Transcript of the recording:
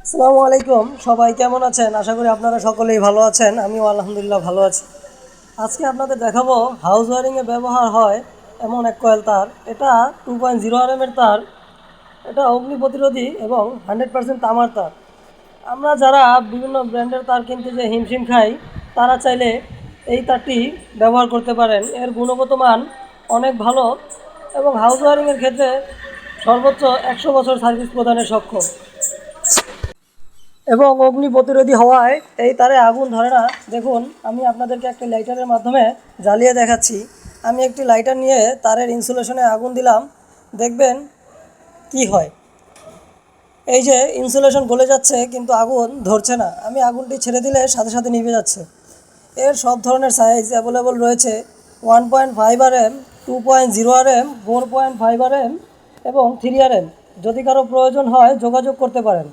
আসসালামু আলাইকুম, সবাই কেমন আছেন? আশা করি আপনারা সকলেই ভালো আছেন। আমিও আলহামদুলিল্লাহ ভালো আছি। আজকে আপনাদের দেখাবো হাউস ওয়ারিংয়ে ব্যবহার হয় এমন এক কয়েল তার। এটা 2.0 আরএমের তার। এটা অগ্নি প্রতিরোধী এবং 100% তামার তার। আমরা যারা বিভিন্ন ব্র্যান্ডের তার কিনতে যে হিমশিম খাই, তারা চাইলে এই তারটি ব্যবহার করতে পারেন। এর গুণগত মান অনেক ভালো এবং হাউস ওয়ারিংয়ের ক্ষেত্রে সর্বোচ্চ 100 বছর সার্ভিস প্রদানে সক্ষম এবং অগ্নি প্রতিরোধী হওয়ায় এই তারে আগুন ধরে না। দেখুন, আমি আপনাদেরকে একটি লাইটারের মাধ্যমে জ্বালিয়ে দেখাচ্ছি। আমি একটি লাইটার নিয়ে তারের ইনসুলেশনে আগুন দিলাম, দেখবেন কি হয়। এই যে ইনসুলেশন গলে যাচ্ছে কিন্তু আগুন ধরছে না। আমি আগুনটি ছেড়ে দিলে সাথে সাথে নিভে যাচ্ছে। এর সব ধরনের সাইজ অ্যাভেলেবল রয়েছে: 1.5 আরএম, 2.0 আরএম, 4.5 আরএম এবং 3 আরএম। যদি কারো প্রয়োজন হয় যোগাযোগ করতে পারেন।